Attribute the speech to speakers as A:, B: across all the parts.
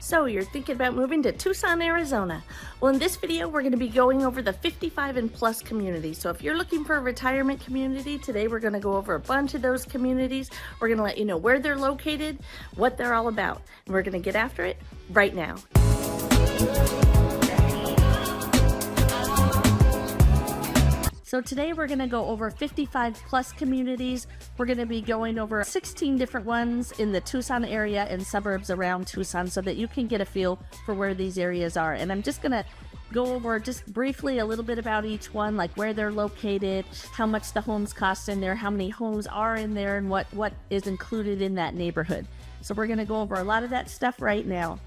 A: So you're thinking about moving to Tucson, Arizona. Well, in this video, we're going to be going over the 55 and plus community. So if you're looking for a retirement community, today we're going to go over a bunch of those communities. We're going to let you know where they're located, what they're all about, and we're going to get after it right now. So today we're going to go over 55 plus communities. We're going to be going over 16 different ones in the Tucson area and suburbs around Tucson so that you can get a feel for where these areas are. And I'm just going to go over just briefly a little bit about each one, like where they're located, how much the homes cost in there, how many homes are in there, and what is included in that neighborhood. So we're going to go over a lot of that stuff right now.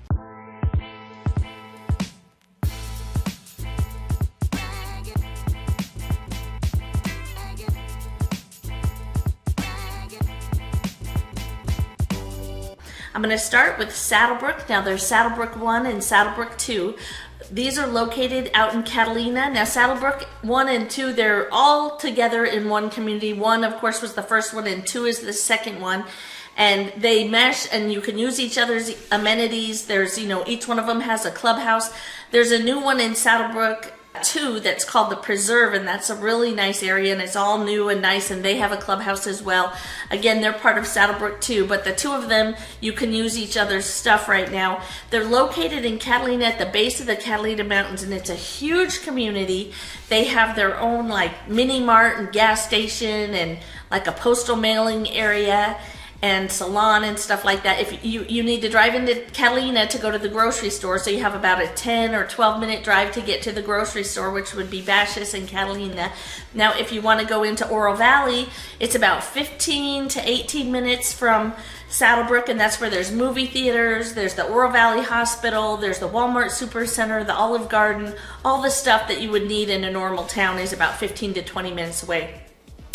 A: I'm going to start with Saddlebrook. Now there's Saddlebrook 1 and Saddlebrook 2. These are located out in Catalina. Now Saddlebrook 1 and 2, they're all together in one community. 1, of course, was the first one, and 2 is the second one. And they mesh, and you can use each other's amenities. There's, each one of them has a clubhouse. There's a new one in Saddlebrook 2 that's called the Preserve, and that's a really nice area, and it's all new and nice, and they have a clubhouse as well. Again, they're part of Saddlebrook 2, but the two of them, you can use each other's stuff right now. They're located in Catalina at the base of the Catalina Mountains, and it's a huge community. They have their own like mini mart and gas station and like a postal mailing area and salon and stuff like that. If you need to drive into Catalina to go to the grocery store, so you have about a 10 or 12 minute drive to get to the grocery store, which would be Bashas and Catalina. Now if you want to go into Oro Valley, it's about 15 to 18 minutes from Saddlebrook, and that's where there's movie theaters, there's the Oro Valley Hospital, there's the Walmart Supercenter, the Olive Garden. All the stuff that you would need in a normal town is about 15 to 20 minutes away.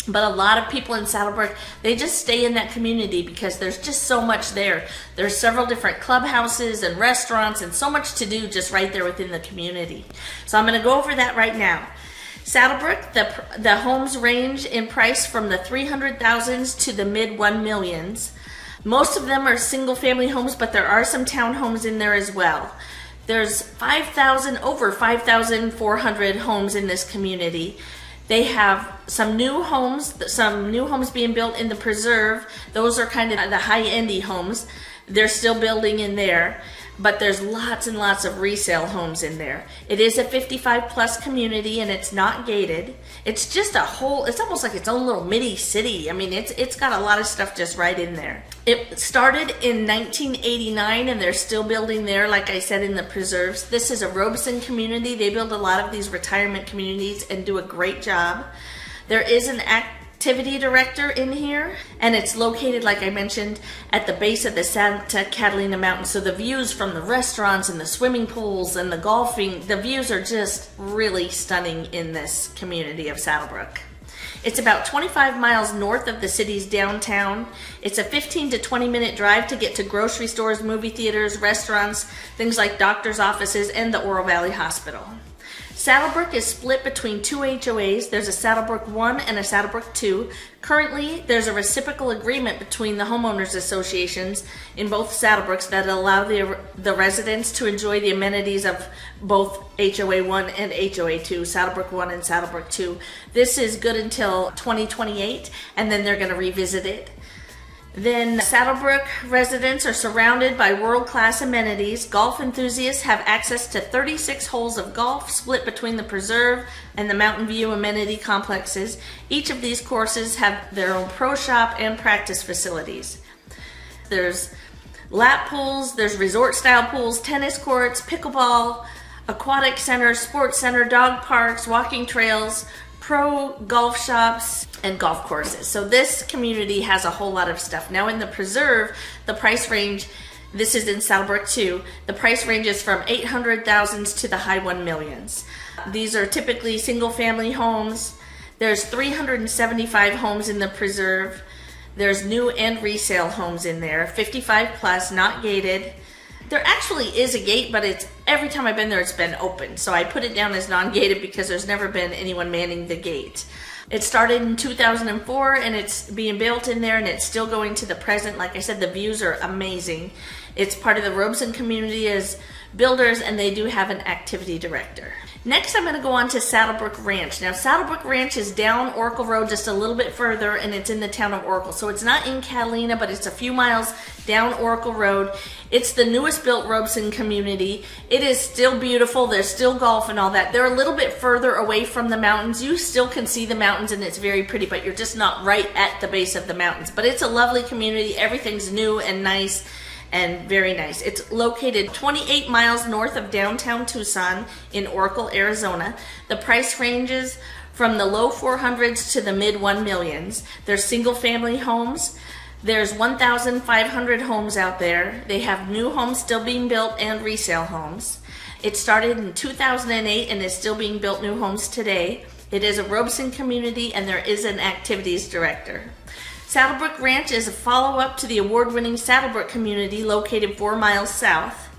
A: But a lot of people in Saddlebrook, they just stay in that community because there's just so much there. There's several different clubhouses and restaurants and so much to do just right there within the community. So I'm going to go over that right now. Saddlebrook, the homes range in price from the 300,000s to the mid 1 millions. Most of them are single family homes, but there are some townhomes in there as well. There's over 5,400 homes in this community. They have some new homes being built in the Preserve. Those are kind of the high-endy homes. They're still building in there, but there's lots and lots of resale homes in there. It is a 55 plus community, and it's not gated. It's just it's almost like its own little mini city. I mean, it's got a lot of stuff just right in there. It started in 1989, and they're still building there, like I said, in the Preserves. This is a Robeson community. They build a lot of these retirement communities and do a great job. There is an activity director in here, and it's located, like I mentioned, at the base of the Santa Catalina Mountains. So the views from the restaurants and the swimming pools and the golfing, the views are just really stunning in this community of Saddlebrook. It's about 25 miles north of the city's downtown. It's a 15 to 20 minute drive to get to grocery stores, movie theaters, restaurants, things like doctor's offices, and the Oro Valley Hospital. Saddlebrook is split between two HOAs. There's a Saddlebrook 1 and a Saddlebrook 2. Currently, there's a reciprocal agreement between the homeowners associations in both Saddlebrooks that allow the residents to enjoy the amenities of both HOA 1 and HOA 2, Saddlebrook 1 and Saddlebrook 2. This is good until 2028, and then they're going to revisit it. Then Saddlebrook residents are surrounded by world-class amenities. Golf enthusiasts have access to 36 holes of golf split between the Preserve and the Mountain View amenity complexes. Each of these courses have their own pro shop and practice facilities. There's lap pools, there's resort-style pools, tennis courts, pickleball, aquatic center, sports center, dog parks, walking trails, pro golf shops, and golf courses. So this community has a whole lot of stuff. Now in the Preserve, the price range, this is in Saddlebrook 2, the price ranges from 800,000s to the high 1 millions. These are typically single family homes. There's 375 homes in the Preserve. There's new and resale homes in there, 55 plus, not gated. There actually is a gate, but every time I've been there, it's been open. So I put it down as non-gated because there's never been anyone manning the gate. It started in 2004 and it's being built in there and it's still going to the present. Like I said, the views are amazing. It's part of the Robeson community as builders, and they do have an activity director. Next, I'm going to go on to Saddlebrook Ranch. Now, Saddlebrook Ranch is down Oracle Road just a little bit further, and it's in the town of Oracle. So it's not in Catalina, but it's a few miles down Oracle Road. It's the newest built Robeson community. It is still beautiful. There's still golf and all that. They're a little bit further away from the mountains. You still can see the mountains, and it's very pretty, but you're just not right at the base of the mountains. But it's a lovely community. Everything's new and nice. And very nice. It's located 28 miles north of downtown Tucson in Oracle, Arizona. The price ranges from the low 400s to the mid 1 millions. There's single family homes. There's 1,500 homes out there. They have new homes still being built and resale homes. It started in 2008 and is still being built new homes today. It is a Robeson community and there is an activities director. Saddlebrook Ranch is a follow-up to the award-winning Saddlebrook community located 4 miles south.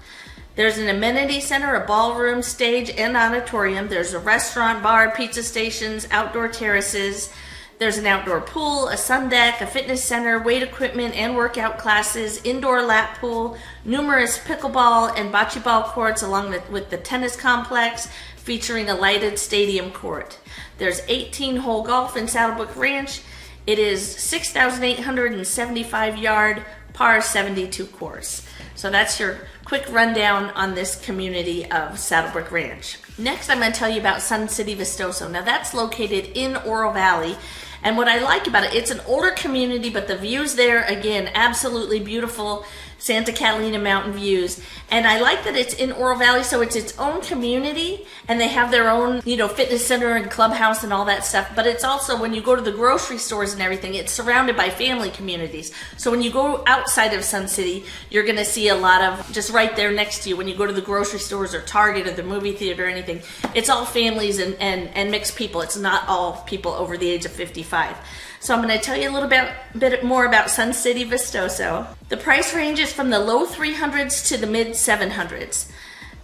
A: There's an amenity center, a ballroom, stage, and auditorium. There's a restaurant, bar, pizza stations, outdoor terraces. There's an outdoor pool, a sun deck, a fitness center, weight equipment and workout classes, indoor lap pool, numerous pickleball and bocce ball courts along with the tennis complex featuring a lighted stadium court. There's 18-hole golf in Saddlebrook Ranch. It is 6,875 yard, par 72 course. So that's your quick rundown on this community of Saddlebrook Ranch. Next, I'm going to tell you about Sun City Vistoso. Now that's located in Oro Valley. And what I like about it, it's an older community, but the views there, again, absolutely beautiful Santa Catalina mountain views. And I like that it's in Oro Valley, so it's its own community, and they have their own, fitness center and clubhouse and all that stuff. But it's also, when you go to the grocery stores and everything, it's surrounded by family communities. So when you go outside of Sun City, you're going to see a lot of, just right there next to you, when you go to the grocery stores or Target or the movie theater or anything, it's all families and mixed people. It's not all people over the age of 55. So I'm going to tell you a little bit more about Sun City Vistoso. The price ranges from the low 300s to the mid 700s.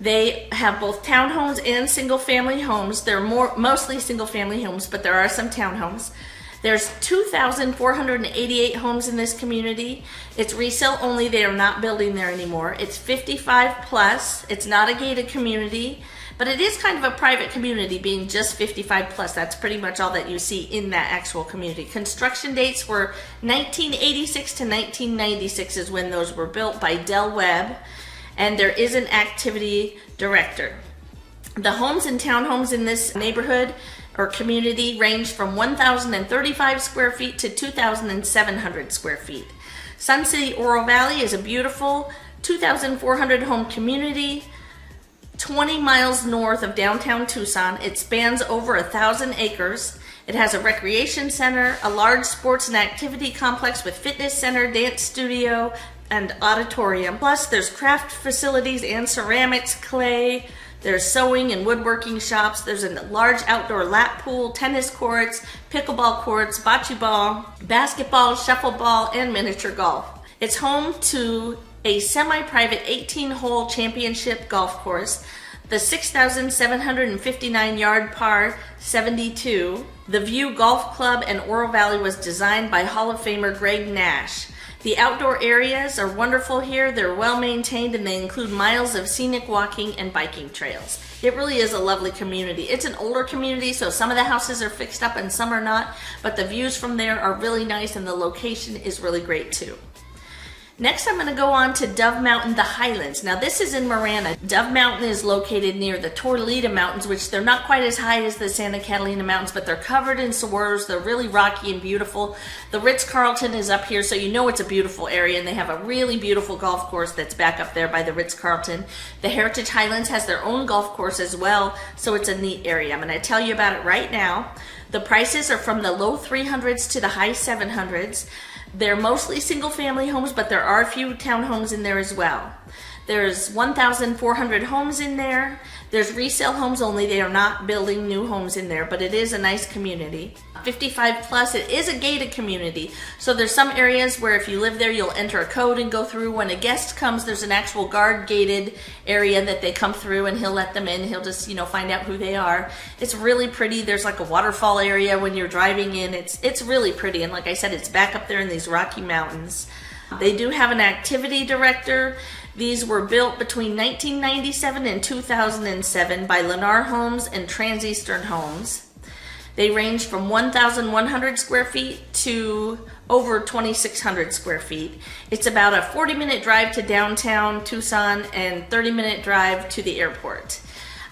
A: They have both townhomes and single family homes. They're mostly single family homes, but there are some townhomes. There's 2,488 homes in this community. It's resale only. They are not building there anymore. It's 55 plus. It's not a gated community, but it is kind of a private community, being just 55 plus. That's pretty much all that you see in that actual community. Construction dates were 1986 to 1996 is when those were built by Webb, and there is an activity director. The homes and townhomes in this neighborhood or community range from 1,035 square feet to 2,700 square feet. Sun City Oro Valley is a beautiful 2,400 home community 20 miles north of downtown Tucson. It spans over 1,000 acres. It has a recreation center, a large sports and activity complex with fitness center, dance studio, and auditorium. Plus, there's craft facilities and ceramics, clay. There's sewing and woodworking shops. There's a large outdoor lap pool, tennis courts, pickleball courts, bocce ball, basketball, shuffleball, and miniature golf. It's home to a semi-private 18-hole championship golf course, the 6,759 yard par 72. The View Golf Club in Oro Valley was designed by Hall of Famer Greg Nash. The outdoor areas are wonderful here. They're well maintained and they include miles of scenic walking and biking trails. It really is a lovely community. It's an older community, so some of the houses are fixed up and some are not, but the views from there are really nice and the location is really great too. Next, I'm going to go on to Dove Mountain, the Highlands. Now, this is in Marana. Dove Mountain is located near the Tortolita Mountains, which they're not quite as high as the Santa Catalina Mountains, but they're covered in saguaros. They're really rocky and beautiful. The Ritz-Carlton is up here, so you know it's a beautiful area, and they have a really beautiful golf course that's back up there by the Ritz-Carlton. The Heritage Highlands has their own golf course as well, so it's a neat area. I'm going to tell you about it right now. The prices are from the low 300s to the high 700s. They're mostly single family homes, but there are a few townhomes in there as well. There's 1,400 homes in there. There's resale homes only. They are not building new homes in there, but it is a nice community. 55 plus, it is a gated community. So there's some areas where if you live there, you'll enter a code and go through. When a guest comes, there's an actual guard gated area that they come through and he'll let them in. He'll just, find out who they are. It's really pretty. There's like a waterfall area when you're driving in. It's really pretty. And like I said, it's back up there in these Rocky Mountains. They do have an activity director. These were built between 1997 and 2007 by Lennar Homes and Transeastern Homes. They range from 1,100 square feet to over 2,600 square feet. It's about a 40-minute drive to downtown Tucson and 30-minute drive to the airport.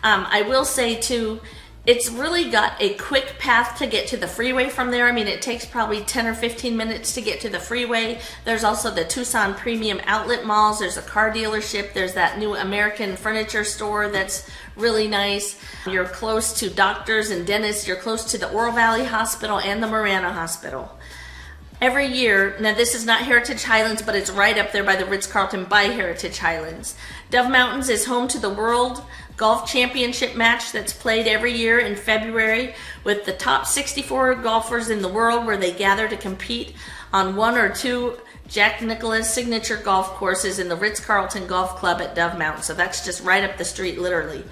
A: I will say too, it's really got a quick path to get to the freeway from there. I mean, it takes probably 10 or 15 minutes to get to the freeway. There's also the Tucson Premium Outlet Malls. There's a car dealership. There's that new American furniture store that's really nice. You're close to doctors and dentists. You're close to the Oro Valley Hospital and the Marana Hospital. Every year, now this is not Heritage Highlands, but it's right up there by the Ritz-Carlton by Heritage Highlands. Dove Mountains is home to the World Golf Championship match that's played every year in February with the top 64 golfers in the world, where they gather to compete on one or two Jack Nicklaus signature golf courses in the Ritz-Carlton Golf Club at Dove Mountain. So that's just right up the street, literally.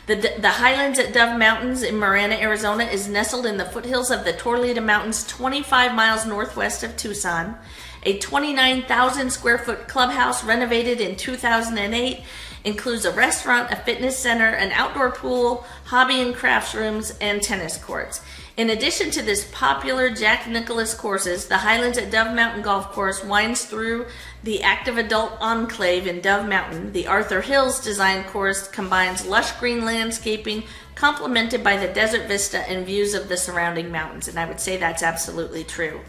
A: The Highlands at Dove Mountains in Marana, Arizona is nestled in the foothills of the Torlita Mountains, 25 miles northwest of Tucson. A 29,000 square foot clubhouse renovated in 2008 includes a restaurant, a fitness center, an outdoor pool, hobby and crafts rooms, and tennis courts. In addition to this popular Jack Nicklaus courses, the Highlands at Dove Mountain Golf Course winds through the active adult enclave in Dove Mountain. The Arthur Hills design course combines lush green landscaping complemented by the desert vista and views of the surrounding mountains, and I would say that's absolutely true.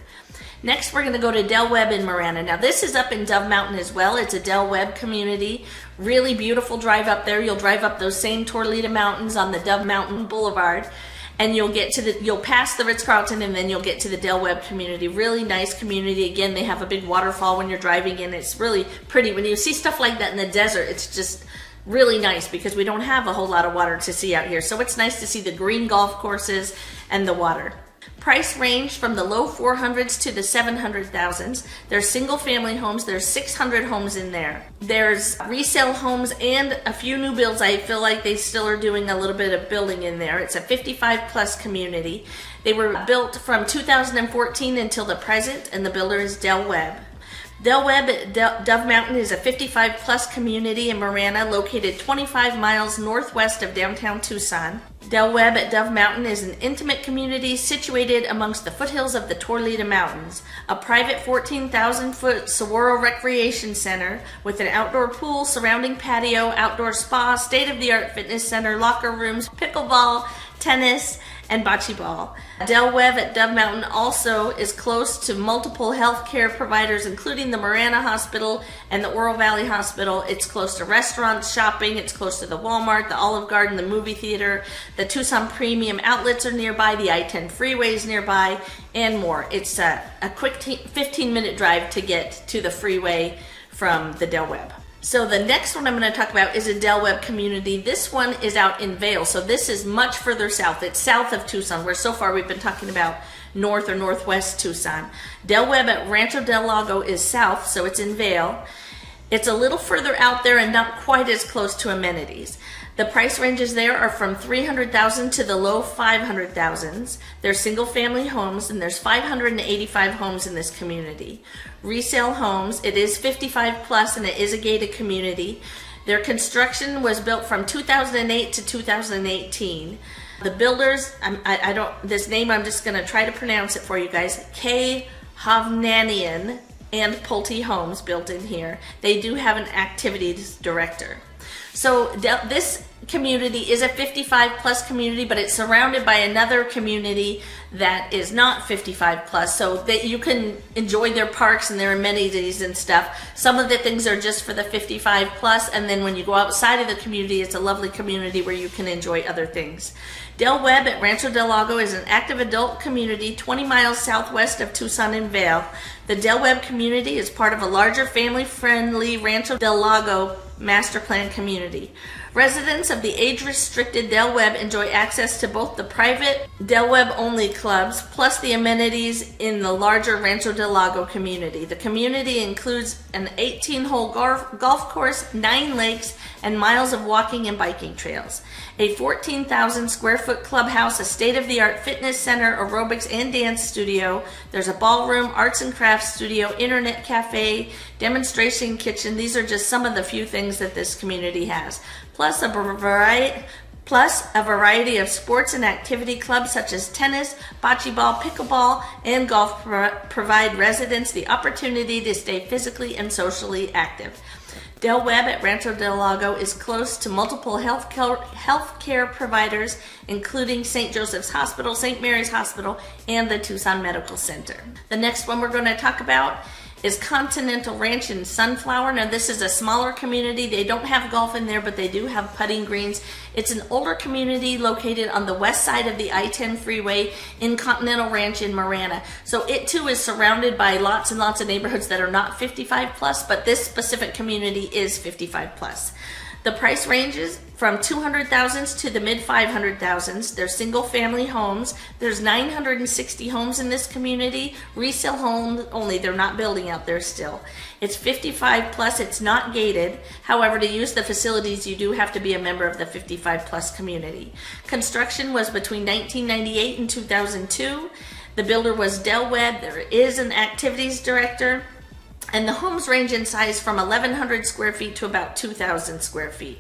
A: Next, we're going to go to Del Webb in Marana. Now, this is up in Dove Mountain as well. It's a Del Webb community. Really beautiful drive up there. You'll drive up those same Torlita Mountains on the Dove Mountain Boulevard, and you'll pass the Ritz-Carlton, and then you'll get to the Del Webb community. Really nice community. Again, they have a big waterfall when you're driving in. It's really pretty. When you see stuff like that in the desert, it's just really nice because we don't have a whole lot of water to see out here. So it's nice to see the green golf courses and the water. Price range from the low 400s to the 700,000s. There's single family homes. There's 600 homes in there. There's resale homes and a few new builds. I feel like they still are doing a little bit of building in there. It's a 55 plus community. They were built from 2014 until the present, and the builder is Del Webb. Del Webb at Dove Mountain is a 55 plus community in Marana located 25 miles northwest of downtown Tucson. Del Webb at Dove Mountain is an intimate community situated amongst the foothills of the Torlita Mountains. A private 14,000 foot saguaro recreation center with an outdoor pool, surrounding patio, outdoor spa, state-of-the-art fitness center, locker rooms, pickleball, tennis, and bocce ball. Del Webb at Dove Mountain also is close to multiple healthcare providers, including the Marana Hospital and the Oro Valley Hospital. It's close to restaurants, shopping. It's close to the Walmart, the Olive Garden, the movie theater. The Tucson Premium Outlets are nearby. The I-10 freeway is nearby, and more. It's a quick 15-minute drive to get to the freeway from the Del Webb. So the next one I'm going to talk about is a Del Webb community. This one is out in Vail, so this is much further south. It's south of Tucson, where so far we've been talking about north or northwest Tucson. Del Webb at Rancho del Lago is south, so it's in Vail. It's a little further out there and not quite as close to amenities. The price ranges there are from $300,000 to the low $500,000s. They're single family homes, and there's 585 homes in this community. Resale homes, it is 55 plus, and it is a gated community. Their construction was built from 2008 to 2018. The builders, this name I'm just gonna try to pronounce it for you guys, K. Hovnanian and Pulte Homes built in here. They do have an activities director. So this community is a 55 plus community, but it's surrounded by another community that is not 55 plus, so that you can enjoy their parks and their amenities and stuff. Some of the things are just for the 55 plus, and then when you go outside of the community, it's a lovely community where you can enjoy other things. Del Webb at Rancho del Lago is an active adult community 20 miles southwest of Tucson and Vail. The Del Webb community is part of a larger family-friendly Rancho del Lago master plan community. Residents of the age-restricted Del Webb enjoy access to both the private Del Webb only clubs plus the amenities in the larger Rancho del Lago community. The community includes an 18-hole golf course, 9 lakes, and miles of walking and biking trails. A 14,000 square foot clubhouse, a state-of-the-art fitness center, aerobics and dance studio. There's a ballroom, arts and crafts studio, internet cafe, demonstration kitchen. These are just some of the few things that this community has. Plus a variety of sports and activity clubs such as tennis, bocce ball, pickleball, and golf provide residents the opportunity to stay physically and socially active. Del Webb at Rancho del Lago is close to multiple healthcare providers, including St. Joseph's Hospital, St. Mary's Hospital, and the Tucson Medical Center. The next one we're going to talk about is Continental Ranch in Sunflower. Now this is a smaller community. They don't have golf in there, but they do have putting greens. It's an older community located on the west side of the I-10 freeway in Continental Ranch in Marana. So it too is surrounded by lots and lots of neighborhoods that are not 55 plus, but this specific community is 55 plus. The price ranges from 200,000s to the mid 500,000s. They're single family homes. There's 960 homes in this community. Resale homes only. They're not building out there still. It's 55 plus. It's not gated. However, to use the facilities, you do have to be a member of the 55 plus community. Construction was between 1998 and 2002. The builder was Del Webb. There is an activities director. And the homes range in size from 1,100 square feet to about 2,000 square feet.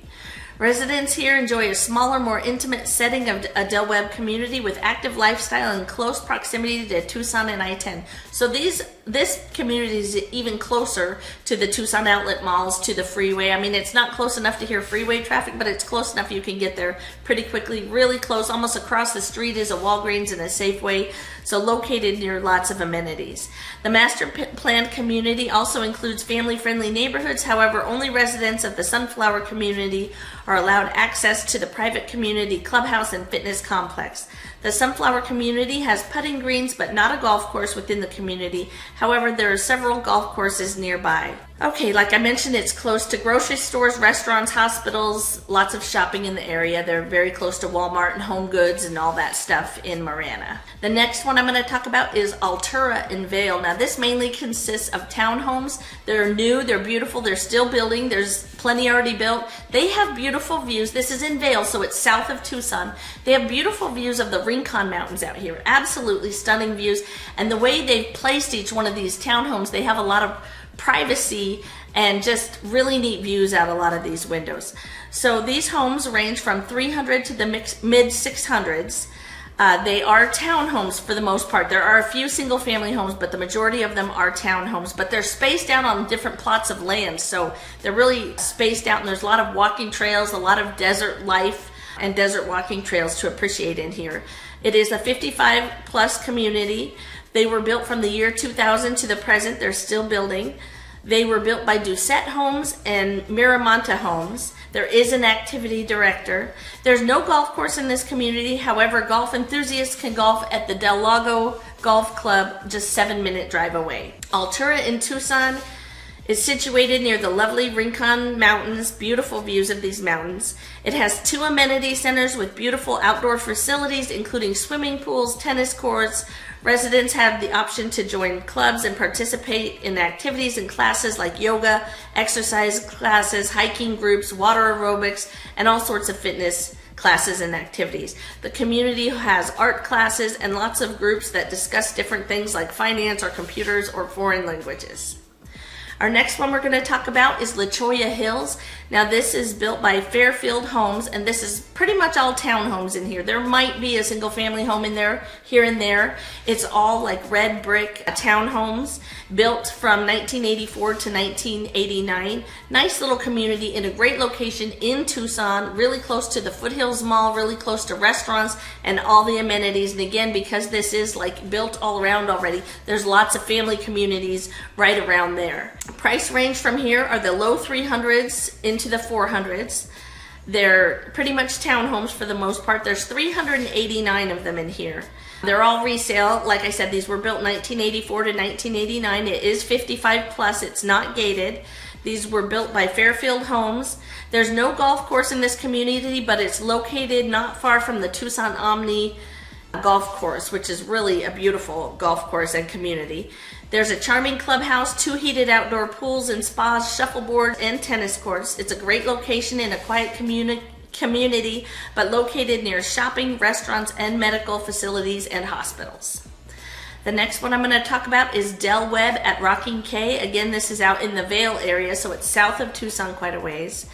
A: Residents here enjoy a smaller, more intimate setting of a Del Webb community with active lifestyle and close proximity to Tucson and I-10. So this community is even closer to the Tucson outlet malls, to the freeway. I mean, it's not close enough to hear freeway traffic, but it's close enough you can get there pretty quickly. Really close, almost across the street is a Walgreens and a Safeway, so located near lots of amenities. The master planned community also includes family-friendly neighborhoods. However, only residents of the Sunflower community are allowed access to the private community clubhouse and fitness complex. The Sunflower community has putting greens, but not a golf course within the community. However, there are several golf courses nearby. Okay, like I mentioned, it's close to grocery stores, restaurants, hospitals, lots of shopping in the area. They're very close to Walmart and Home Goods and all that stuff in Marana. The next one I'm going to talk about is Altura in Vail. Now, this mainly consists of townhomes. They're new, they're beautiful, they're still building. There's plenty already built. They have beautiful views. This is in Vail, so it's south of Tucson. They have beautiful views of the Rincon Mountains out here. Absolutely stunning views. And the way they've placed each one of these townhomes, they have a lot of privacy and just really neat views out a lot of these windows. So these homes range from 300 to the mid 600s. They are townhomes for the most part. There are a few single family homes, but the majority of them are townhomes, but they're spaced out on different plots of land. So they're really spaced out, and there's a lot of walking trails, a lot of desert life and desert walking trails to appreciate in here. It is a 55 plus community. They were built from the year 2000 to the present. They're still building. They were built by Doucette Homes and Miramonte Homes. There is an activity director. There's no golf course in this community. However, golf enthusiasts can golf at the Del Lago Golf Club, just 7-minute drive away. Altura in Tucson is situated near the lovely Rincon Mountains, beautiful views of these mountains. It has 2 amenity centers with beautiful outdoor facilities, including swimming pools, tennis courts. Residents have the option to join clubs and participate in activities and classes like yoga, exercise classes, hiking groups, water aerobics, and all sorts of fitness classes and activities. The community has art classes and lots of groups that discuss different things like finance or computers or foreign languages. Our next one we're going to talk about is La Cholla Hills. Now this is built by Fairfield Homes, and this is pretty much all townhomes in here. There might be a single family home in there, here and there. It's all like red brick townhomes built from 1984 to 1989. Nice little community in a great location in Tucson, really close to the Foothills Mall, really close to restaurants and all the amenities. And again, because this is like built all around already, there's lots of family communities right around there. Price range from here are the low 300s into the 400s. They're pretty much townhomes for the most part. There's 389 of them in here. They're all resale. Like I said, these were built 1984 to 1989. It is 55 plus. It's not gated. These were built by Fairfield Homes. There's no golf course in this community, but it's located not far from the Tucson Omni golf course, which is really a beautiful golf course and community. There's a charming clubhouse, 2 heated outdoor pools and spas, shuffleboard, and tennis courts. It's a great location in a quiet community, but located near shopping, restaurants, and medical facilities and hospitals. The next one I'm going to talk about is Del Webb at Rocking K. Again, this is out in the Vale area, so it's south of Tucson quite a ways.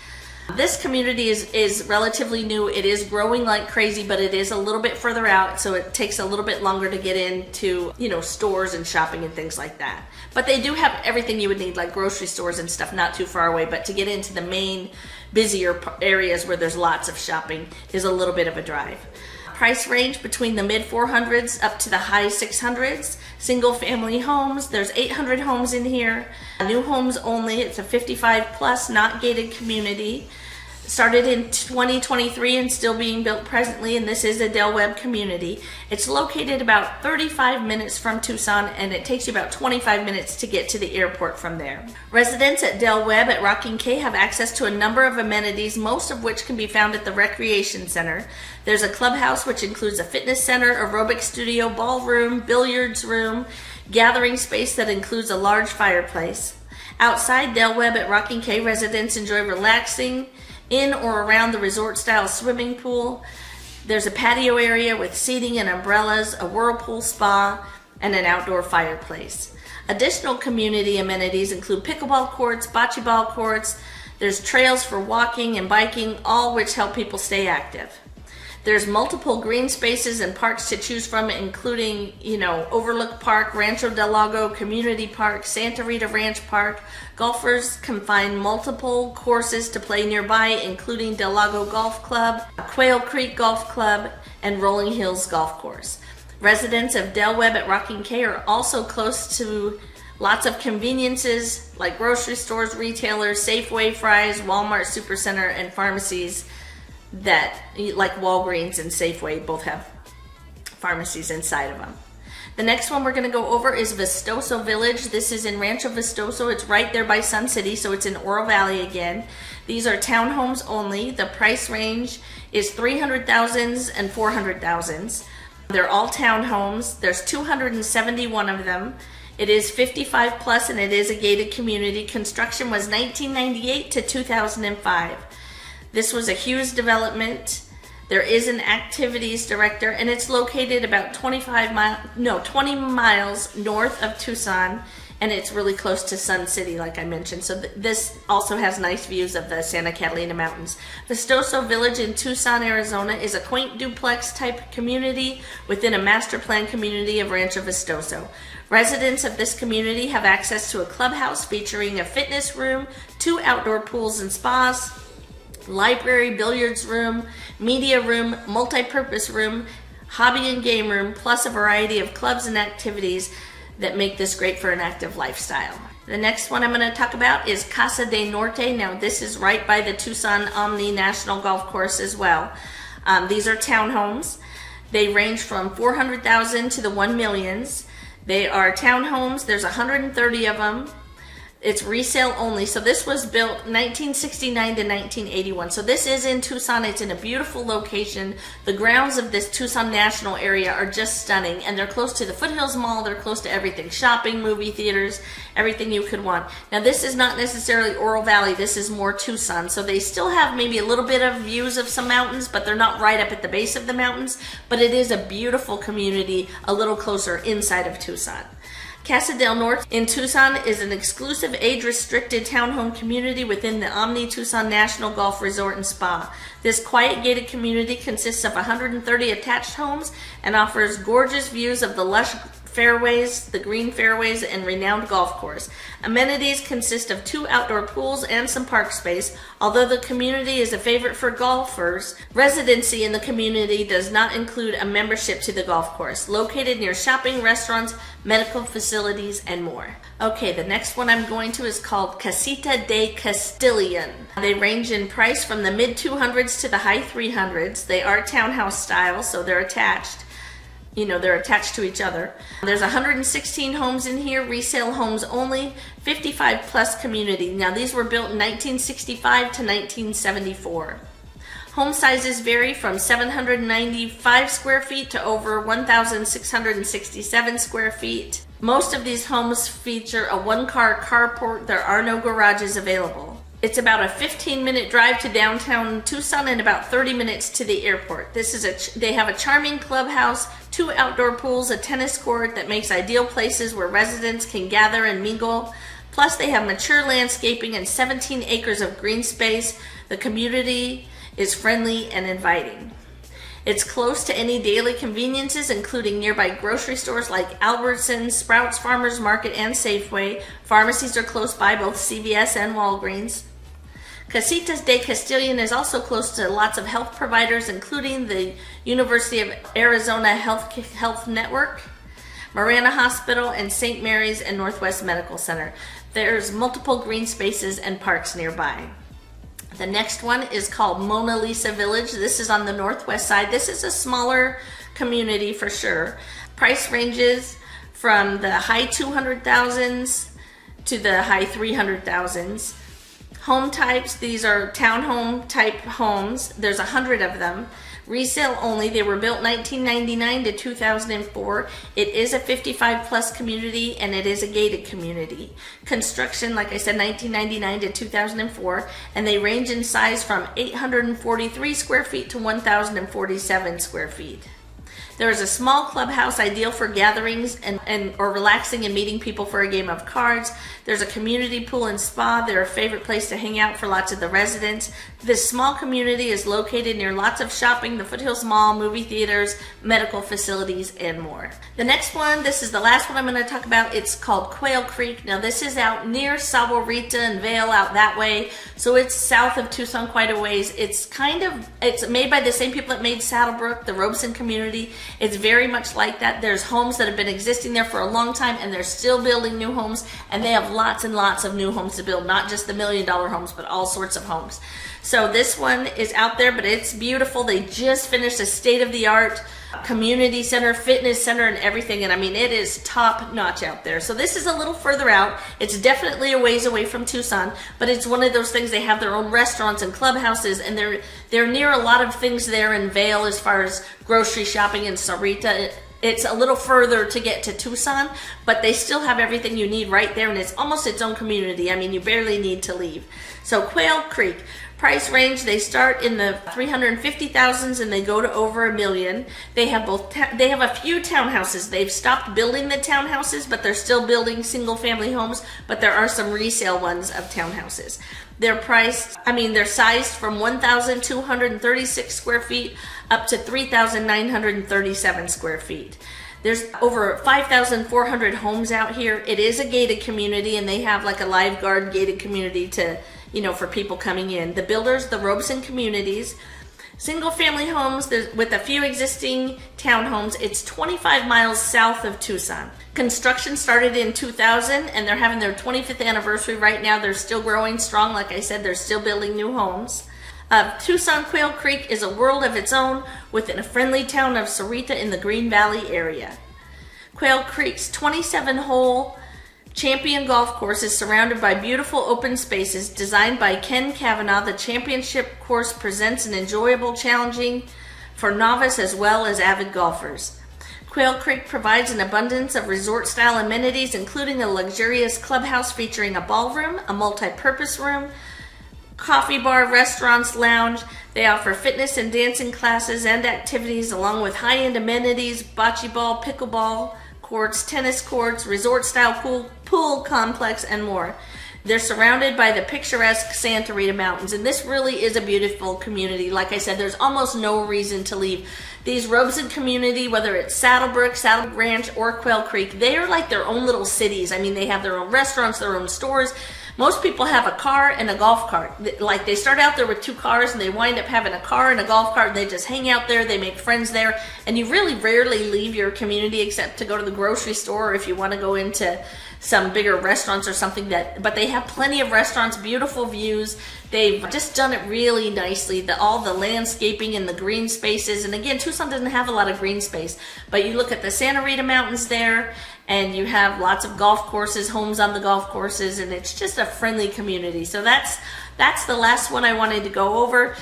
A: This community is relatively new. It is growing like crazy, but it is a little bit further out, so it takes a little bit longer to get into, stores and shopping and things like that. But they do have everything you would need, like grocery stores and stuff, not too far away. But to get into the main, busier areas where there's lots of shopping is a little bit of a drive. Price range between the mid 400s up to the high 600s. Single family homes, there's 800 homes in here. New homes only, it's a 55 plus, not gated community. Started in 2023 and still being built presently, and this is a Del Webb community. It's located about 35 minutes from Tucson, and it takes you about 25 minutes to get to the airport from there. Residents at Del Webb at Rocking K have access to a number of amenities, most of which can be found at the Recreation Center. There's a clubhouse which includes a fitness center, aerobic studio, ballroom, billiards room, gathering space that includes a large fireplace. Outside Del Webb at Rocking K, residents enjoy relaxing in or around the resort-style swimming pool. There's a patio area with seating and umbrellas, a whirlpool spa, and an outdoor fireplace. Additional community amenities include pickleball courts, bocce ball courts. There's trails for walking and biking, all which help people stay active. There's multiple green spaces and parks to choose from, including, Overlook Park, Rancho del Lago Community Park, Santa Rita Ranch Park. Golfers can find multiple courses to play nearby, including Del Lago Golf Club, Quail Creek Golf Club, and Rolling Hills Golf Course. Residents of Del Webb at Rocking K are also close to lots of conveniences like grocery stores, retailers, Safeway, Fry's, Walmart Supercenter, and pharmacies that, like Walgreens and Safeway, both have pharmacies inside of them. The next one we're going to go over is Vistoso Village. This is in Rancho Vistoso. It's right there by Sun City, so it's in Oro Valley again. These are townhomes only. The price range is 300,000s and 400,000s. They're all townhomes. There's 271 of them. It is 55 plus, and it is a gated community. Construction was 1998 to 2005. This was a huge development. There is an activities director, and it's located about 20 miles north of Tucson, and it's really close to Sun City, like I mentioned. So this also has nice views of the Santa Catalina Mountains. Vistoso Village in Tucson, Arizona is a quaint duplex type community within a master plan community of Rancho Vistoso. Residents of this community have access to a clubhouse featuring a fitness room, 2 outdoor pools and spas, library, billiards room, media room, multi-purpose room, hobby and game room, plus a variety of clubs and activities that make this great for an active lifestyle. The next one I'm going to talk about is Casa de Norte. Now this is right by the Tucson Omni National Golf Course as well. These are townhomes. They range from 400,000 to the 1 millions. They are townhomes. There's 130 of them. It's resale only. So this was built 1969 to 1981. So this is in Tucson. It's in a beautiful location. The grounds of this Tucson National area are just stunning, and they're close to the Foothills Mall. They're close to everything, shopping, movie theaters, everything you could want. Now this is not necessarily Oro Valley. This is more Tucson. So they still have maybe a little bit of views of some mountains, but they're not right up at the base of the mountains. But it is a beautiful community a little closer inside of Tucson. Casa del Norte in Tucson is an exclusive age-restricted townhome community within the Omni Tucson National Golf Resort and Spa. This quiet gated community consists of 130 attached homes and offers gorgeous views of the lush fairways, the green fairways, and renowned golf course. Amenities consist of 2 outdoor pools and some park space. Although the community is a favorite for golfers, residency in the community does not include a membership to the golf course. Located near shopping, restaurants, medical facilities, and more. Okay, the next one I'm going to is called Casita de Castilian. They range in price from the mid 200s to the high 300s. They are townhouse style, so they're attached. they're attached to each other. There's 116 homes in here, resale homes only, 55 plus community. Now these were built in 1965 to 1974. Home sizes vary from 795 square feet to over 1,667 square feet. Most of these homes feature a one-car carport. There are no garages available. It's about a 15-minute drive to downtown Tucson and about 30 minutes to the airport. They have a charming clubhouse, 2 outdoor pools, a tennis court that makes ideal places where residents can gather and mingle. Plus, they have mature landscaping and 17 acres of green space. The community is friendly and inviting. It's close to any daily conveniences, including nearby grocery stores like Albertsons, Sprouts Farmers Market, and Safeway. Pharmacies are close by, both CVS and Walgreens. Casitas de Castilian is also close to lots of health providers, including the University of Arizona Health Network, Marana Hospital, and St. Mary's and Northwest Medical Center. There's multiple green spaces and parks nearby. The next one is called Mona Lisa Village. This is on the northwest side. This is a smaller community for sure. Price ranges from the high 200,000s to the high 300,000s. Home types, these are townhome type homes. There's 100 of them. Resale only. They were built 1999 to 2004. It is a 55 plus community and it is a gated community. Construction, like I said, 1999 to 2004, and they range in size from 843 square feet to 1,047 square feet. There is a small clubhouse ideal for gatherings or relaxing and meeting people for a game of cards. There's a community pool and spa. They're a favorite place to hang out for lots of the residents. This small community is located near lots of shopping, the Foothills Mall, movie theaters, medical facilities, and more. The next one, this is the last one I'm going to talk about. It's called Quail Creek. Now this is out near Saddlebrooke and Vail, out that way. So it's south of Tucson quite a ways. It's made by the same people that made Saddlebrook, the Robeson community. It's very much like that. There's homes that have been existing there for a long time and they're still building new homes, and they have lots and lots of new homes to build, not just the $1 million homes, but all sorts of homes. So this one is out there, but it's beautiful. They just finished a state-of-the-art community center, fitness center, and everything. And I mean, it is top notch out there. So this is a little further out. It's definitely a ways away from Tucson, but it's one of those things. They have their own restaurants and clubhouses, and they're near a lot of things there in Vail as far as grocery shopping and Sarita. It's a little further to get to Tucson, but they still have everything you need right there, and it's almost its own community. I mean, you barely need to leave. So Quail Creek. Price range, they start in the 350,000s and they go to over $1 million. They have they have a few townhouses. They've stopped building the townhouses, but they're still building single family homes, but there are some resale ones of townhouses. They're sized from 1,236 square feet up to 3,937 square feet. There's over 5,400 homes out here. It is a gated community, and they have like a lifeguard gated community to, for people coming in. The builders, the Robeson communities, single family homes with a few existing townhomes. It's 25 miles south of Tucson. Construction started in 2000 and they're having their 25th anniversary right now. They're still growing strong. Like I said, they're still building new homes. Tucson Quail Creek is a world of its own within a friendly town of Sarita in the Green Valley area. Quail Creek's 27-hole Champion Golf Course is surrounded by beautiful open spaces designed by Ken Kavanaugh. The championship course presents an enjoyable, challenging for novice as well as avid golfers. Quail Creek provides an abundance of resort-style amenities, including a luxurious clubhouse featuring a ballroom, a multi-purpose room, coffee bar, restaurants, lounge. They offer fitness and dancing classes and activities, along with high-end amenities, bocce ball, pickleball courts, tennis courts, resort-style pool complex, and more. They're surrounded by the picturesque Santa Rita Mountains, and this really is a beautiful community. Like I said, there's almost no reason to leave. These Robeson community, whether it's Saddlebrook, Saddlebrooke Ranch, or Quail Creek, they are like their own little cities. I mean, they have their own restaurants, their own stores. Most people have a car and a golf cart. Like, they start out there with 2 cars and they wind up having a car and a golf cart, and they just hang out there, they make friends there, and you really rarely leave your community except to go to the grocery store, or if you want to go into some bigger restaurants or something but they have plenty of restaurants, beautiful views. They've just done it really nicely. All the landscaping and the green spaces. And again, Tucson doesn't have a lot of green space, but you look at the Santa Rita Mountains there, and you have lots of golf courses, homes on the golf courses, and it's just a friendly community. So that's the last one I wanted to go over.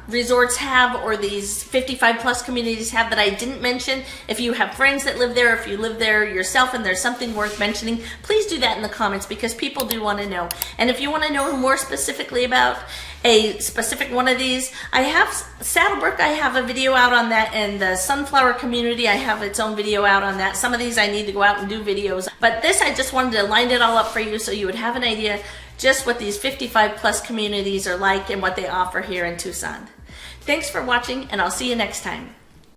A: Resorts have, or these 55 plus communities have, that I didn't mention. If you have friends that live there, if you live there yourself and there's something worth mentioning, please do that in the comments, because people do want to know. And if you want to know more specifically about a specific one of these, I have Saddlebrook, I have a video out on that, and the Sunflower Community, I have its own video out on that. Some of these I need to go out and do videos, but this I just wanted to line it all up for you so you would have an idea just what these 55 plus communities are like and what they offer here in Tucson. Thanks for watching, and I'll see you next time.